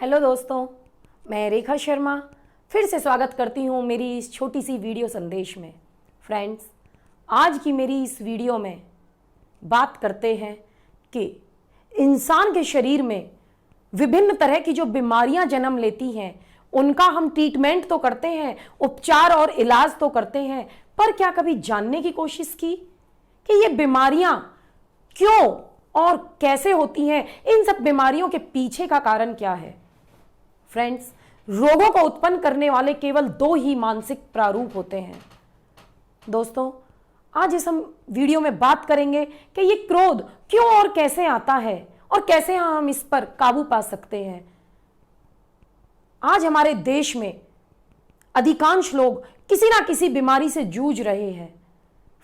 Hello दोस्तों, मैं रेखा शर्मा फिर से स्वागत करती हूँ मेरी इस छोटी सी वीडियो संदेश में। फ्रेंड्स, आज की मेरी इस वीडियो में बात करते हैं कि इंसान के शरीर में विभिन्न तरह की जो बीमारियां जन्म लेती हैं उनका हम ट्रीटमेंट तो करते हैं, उपचार और इलाज तो करते हैं, पर क्या कभी जानने की कोशिश की कि ये बीमारियां क्यों और कैसे होती हैं? इन सब बीमारियों के पीछे का कारण क्या है? फ्रेंड्स, रोगों को उत्पन्न करने वाले केवल दो ही मानसिक प्रारूप होते हैं। दोस्तों, आज इस हम वीडियो में बात करेंगे कि ये क्रोध क्यों और कैसे आता है और कैसे हम इस पर काबू पा सकते हैं। आज हमारे देश में अधिकांश लोग किसी ना किसी बीमारी से जूझ रहे हैं।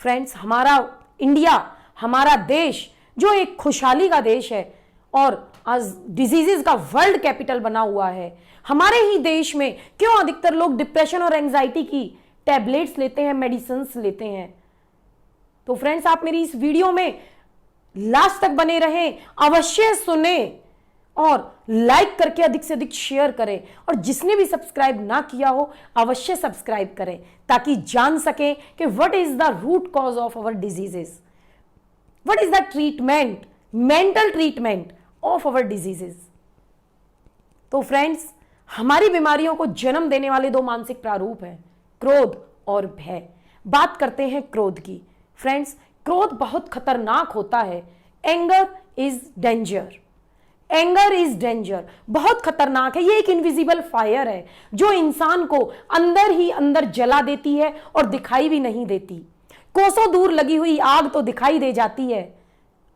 फ्रेंड्स, हमारा इंडिया, हमारा देश जो एक खुशहाली का देश है और आज डिजीजेस का वर्ल्ड कैपिटल बना हुआ है, हमारे ही देश में क्यों अधिकतर लोग डिप्रेशन और एंजाइटी की टैबलेट्स लेते हैं, मेडिसिन्स लेते हैं? तो फ्रेंड्स, आप मेरी इस वीडियो में लास्ट तक बने रहें, अवश्य सुने और लाइक करके अधिक से अधिक शेयर करें, और जिसने भी सब्सक्राइब ना किया हो अवश्य सब्सक्राइब करें ताकि जान सकें कि what is the root cause of our diseases, what is the treatment, mental treatment of our diseases. तो फ्रेंड्स, हमारी बीमारियों को जन्म देने वाले दो मानसिक प्रारूप हैं, क्रोध और भय। बात करते हैं क्रोध की। फ्रेंड्स, क्रोध बहुत खतरनाक होता है। Anger is danger, anger is danger, बहुत खतरनाक है। ये एक इनविजिबल फायर है जो इंसान को अंदर ही अंदर जला देती है और दिखाई भी नहीं देती। कोसों दूर लगी हुई आग तो दिखाई दे जाती है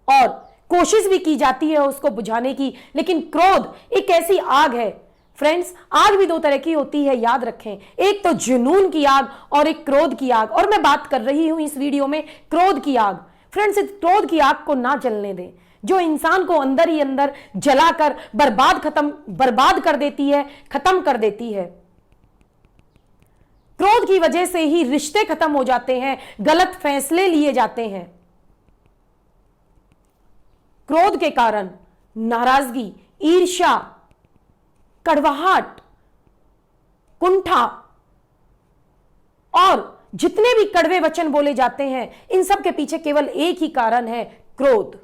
और कोशिश भी की जाती है उसको बुझाने की, लेकिन क्रोध एक ऐसी आग है। फ्रेंड्स, आग भी दो तरह की होती है, याद रखें, एक तो जुनून की आग और एक क्रोध की आग, और मैं बात कर रही हूं इस वीडियो में क्रोध की आग। फ्रेंड्स, इस क्रोध की आग को ना जलने दें जो इंसान को अंदर ही अंदर जलाकर बर्बाद कर देती है, खत्म कर देती है। क्रोध की वजह से ही रिश्ते खत्म हो जाते हैं, गलत फैसले लिए जाते हैं। क्रोध के कारण नाराजगी, ईर्ष्या, कड़वाहट, कुंठा और जितने भी कड़वे वचन बोले जाते हैं, इन सब के पीछे केवल एक ही कारण है, क्रोध।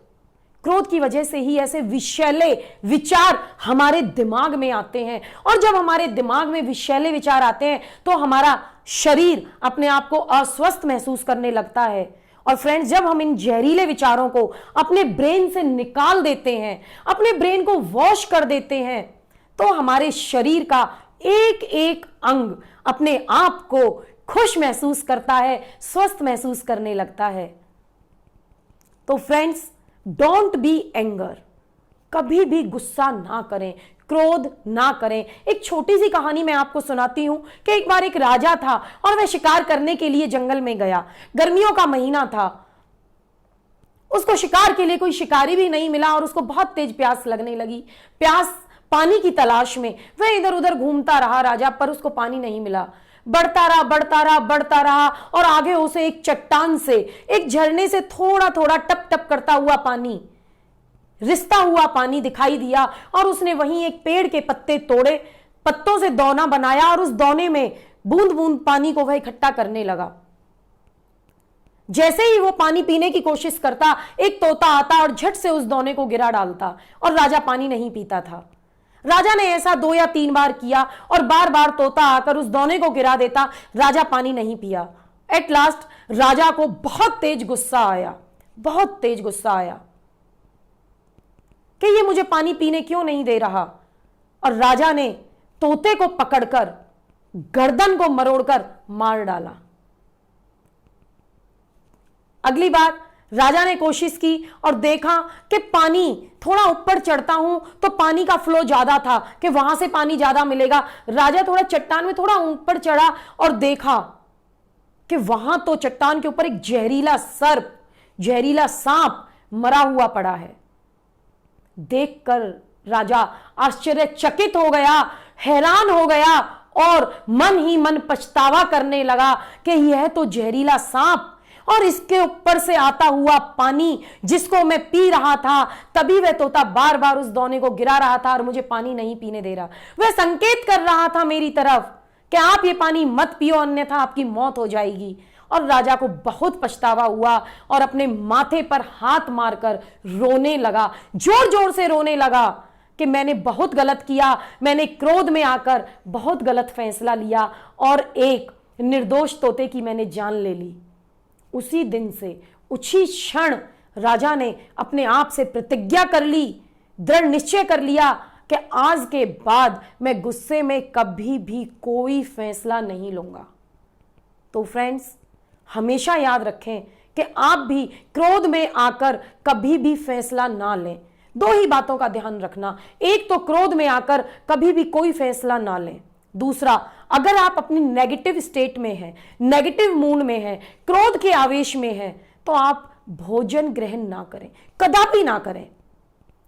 क्रोध की वजह से ही ऐसे विषैले विचार हमारे दिमाग में आते हैं, और जब हमारे दिमाग में विषैले विचार आते हैं तो हमारा शरीर अपने आप को अस्वस्थ महसूस करने लगता है। और फ्रेंड्स, जब हम इन जहरीले विचारों को अपने ब्रेन से निकाल देते हैं, अपने ब्रेन को वॉश कर देते हैं, तो हमारे शरीर का एक एक अंग अपने आप को खुश महसूस करता है, स्वस्थ महसूस करने लगता है। तो फ्रेंड्स, डोंट बी एंगर, कभी भी गुस्सा ना करें, क्रोध ना करें। एक छोटी सी कहानी मैं आपको सुनाती हूं कि एक बार एक राजा था और वह शिकार करने के लिए जंगल में गया। गर्मियों का महीना था, उसको शिकार के लिए कोई शिकारी भी नहीं मिला और उसको बहुत तेज प्यास लगने लगी। पानी की तलाश में वह इधर उधर घूमता रहा राजा, पर उसको पानी नहीं मिला। बढ़ता रहा और आगे उसे एक चट्टान से, एक झरने से थोड़ा थोड़ा टप टप करता हुआ पानी, रिसता हुआ पानी दिखाई दिया, और उसने वहीं एक पेड़ के पत्ते तोड़े, पत्तों से दौना बनाया और उस दौने में बूंद बूंद पानी को वह इकट्ठा करने लगा। जैसे ही वो पानी पीने की कोशिश करता, एक तोता आता और झट से उस दौने को गिरा डालता, और राजा पानी नहीं पीता था। राजा ने ऐसा 2 या 3 बार किया और बार बार तोता आकर उस दौने को गिरा देता, राजा पानी नहीं पिया। एट लास्ट राजा को बहुत तेज गुस्सा आया कि ये मुझे पानी पीने क्यों नहीं दे रहा, और राजा ने तोते को पकड़कर गर्दन को मरोड़कर मार डाला। अगली बार राजा ने कोशिश की और देखा कि पानी थोड़ा ऊपर चढ़ता हूं तो पानी का फ्लो ज्यादा था, कि वहां से पानी ज्यादा मिलेगा। राजा थोड़ा चट्टान में थोड़ा ऊपर चढ़ा और देखा कि वहां तो चट्टान के ऊपर एक जहरीला सांप मरा हुआ पड़ा है। देखकर राजा आश्चर्यचकित हो गया, हैरान हो गया और मन ही मन पछतावा करने लगा कि यह तो जहरीला सांप और इसके ऊपर से आता हुआ पानी जिसको मैं पी रहा था, तभी वह तोता बार बार उस दौने को गिरा रहा था और मुझे पानी नहीं पीने दे रहा। वह संकेत कर रहा था मेरी तरफ कि आप ये पानी मत पियो, अन्यथा आपकी मौत हो जाएगी। और राजा को बहुत पछतावा हुआ और अपने माथे पर हाथ मारकर रोने लगा, जोर जोर से रोने लगा कि मैंने बहुत गलत किया, मैंने क्रोध में आकर बहुत गलत फैसला लिया और एक निर्दोष तोते की मैंने जान ले ली। उसी दिन से, उसी क्षण राजा ने अपने आप से प्रतिज्ञा कर ली, दृढ़ निश्चय कर लिया कि आज के बाद मैं गुस्से में कभी भी कोई फैसला नहीं लूंगा। तो फ्रेंड्स, हमेशा याद रखें कि आप भी क्रोध में आकर कभी भी फैसला ना लें। दो ही बातों का ध्यान रखना, एक तो क्रोध में आकर कभी भी कोई फैसला ना लें। दूसरा, अगर आप अपनी नेगेटिव स्टेट में हैं, नेगेटिव मूड में हैं, क्रोध के आवेश में हैं, तो आप भोजन ग्रहण ना करें, कदापि ना करें।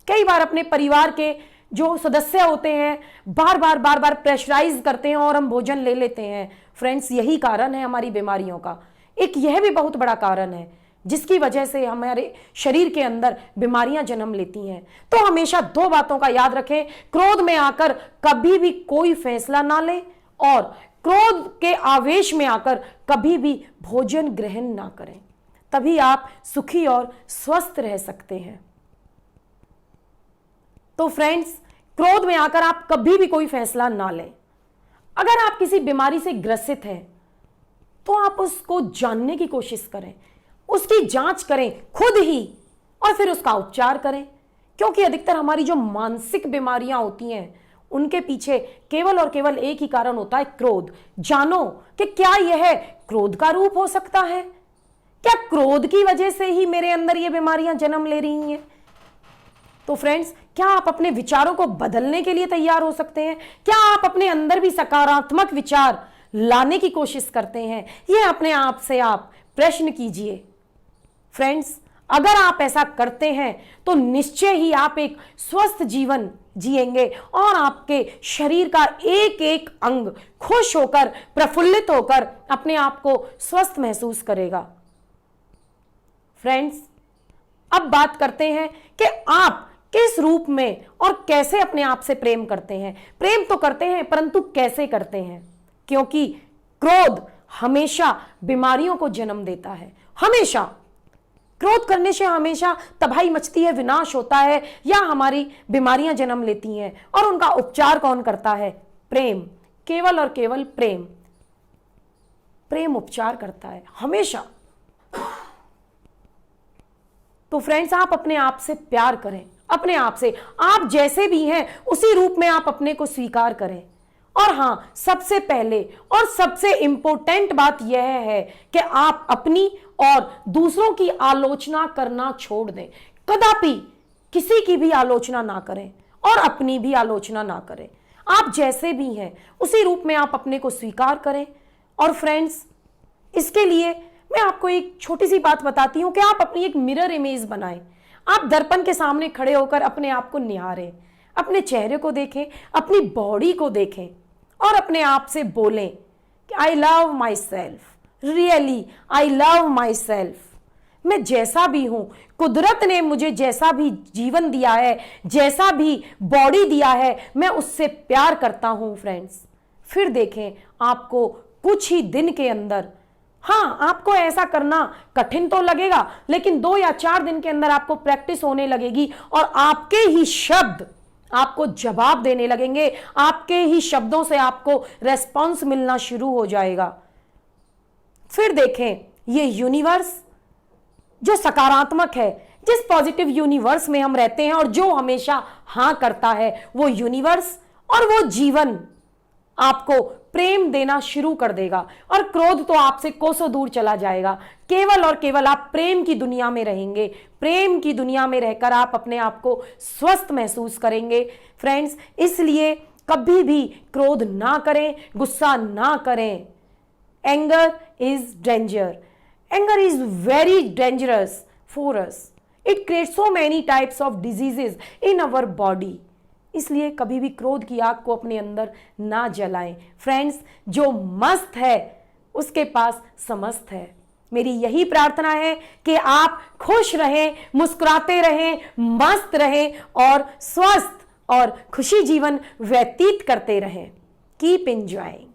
कई बार अपने परिवार के जो सदस्य होते हैं बार बार प्रेशराइज करते हैं और हम भोजन ले लेते हैं। फ्रेंड्स, यही कारण है हमारी बीमारियों का। एक यह भी बहुत बड़ा कारण है जिसकी वजह से हमारे शरीर के अंदर बीमारियां जन्म लेती हैं। तो हमेशा दो बातों का याद रखें, क्रोध में आकर कभी भी कोई फैसला ना लें और क्रोध के आवेश में आकर कभी भी भोजन ग्रहण ना करें। तभी आप सुखी और स्वस्थ रह सकते हैं। तो फ्रेंड्स, क्रोध में आकर आप कभी भी कोई फैसला ना लें। अगर आप किसी बीमारी से ग्रसित हैं तो आप उसको जानने की कोशिश करें, उसकी जांच करें खुद ही और फिर उसका उपचार करें। क्योंकि अधिकतर हमारी जो मानसिक बीमारियां होती हैं उनके पीछे केवल और केवल एक ही कारण होता है, क्रोध। जानो कि क्या यह क्रोध का रूप हो सकता है? क्या क्रोध की वजह से ही मेरे अंदर ये बीमारियां जन्म ले रही हैं? तो फ्रेंड्स, क्या आप अपने विचारों को बदलने के लिए तैयार हो सकते हैं? क्या आप अपने अंदर भी सकारात्मक विचार लाने की कोशिश करते हैं? ये अपने आप से आप प्रश्न कीजिए। फ्रेंड्स, अगर आप ऐसा करते हैं तो निश्चय ही आप एक स्वस्थ जीवन जिएंगे और आपके शरीर का एक एक अंग खुश होकर, प्रफुल्लित होकर अपने आप को स्वस्थ महसूस करेगा। फ्रेंड्स, अब बात करते हैं कि आप किस रूप में और कैसे अपने आप से प्रेम करते हैं। प्रेम तो करते हैं, परंतु कैसे करते हैं? क्योंकि क्रोध हमेशा बीमारियों को जन्म देता है। हमेशा क्रोध करने से हमेशा तबाही मचती है, विनाश होता है या हमारी बीमारियां जन्म लेती हैं। और उनका उपचार कौन करता है? प्रेम। केवल और केवल प्रेम। प्रेम उपचार करता है हमेशा। तो फ्रेंड्स, आप अपने आप से प्यार करें, अपने आप से। आप जैसे भी हैं उसी रूप में आप अपने को स्वीकार करें। और हां, सबसे पहले और सबसे इंपॉर्टेंट बात यह है कि आप अपनी और दूसरों की आलोचना करना छोड़ दें। कदापि किसी की भी आलोचना ना करें और अपनी भी आलोचना ना करें। आप जैसे भी हैं उसी रूप में आप अपने को स्वीकार करें। और फ्रेंड्स, इसके लिए मैं आपको एक छोटी सी बात बताती हूं कि आप अपनी एक मिरर इमेज बनाएं। आप दर्पण के सामने खड़े होकर अपने आप को निहारें, अपने चेहरे को देखें, अपनी बॉडी को देखें और अपने आप से बोलें कि I love my self, really I love my self. मैं जैसा भी हूं, कुदरत ने मुझे जैसा भी जीवन दिया है, जैसा भी बॉडी दिया है, मैं उससे प्यार करता हूं। फ्रेंड्स, फिर देखें, आपको कुछ ही दिन के अंदर, हाँ, आपको ऐसा करना कठिन तो लगेगा, लेकिन 2 या 4 दिन के अंदर आपको प्रैक्टिस होने लगेगी और आपके ही शब्द आपको जवाब देने लगेंगे। आपके ही शब्दों से आपको रेस्पॉन्स मिलना शुरू हो जाएगा। फिर देखें, ये यूनिवर्स जो सकारात्मक है, जिस पॉजिटिव यूनिवर्स में हम रहते हैं और जो हमेशा हाँ करता है, वो यूनिवर्स और वो जीवन आपको प्रेम देना शुरू कर देगा और क्रोध तो आपसे कोसों दूर चला जाएगा। केवल और केवल आप प्रेम की दुनिया में रहेंगे। प्रेम की दुनिया में रहकर आप अपने आप को स्वस्थ महसूस करेंगे। फ्रेंड्स, इसलिए कभी भी क्रोध ना करें, गुस्सा ना करें। Anger is danger. Anger is very dangerous for us. It creates so many types of diseases in our body. इसलिए कभी भी क्रोध की आग को अपने अंदर ना जलाएं। फ्रेंड्स, जो मस्त है उसके पास समस्त है। मेरी यही प्रार्थना है कि आप खुश रहें, मुस्कुराते रहें, मस्त रहें और स्वस्थ और खुशी जीवन व्यतीत करते रहें। Keep enjoying.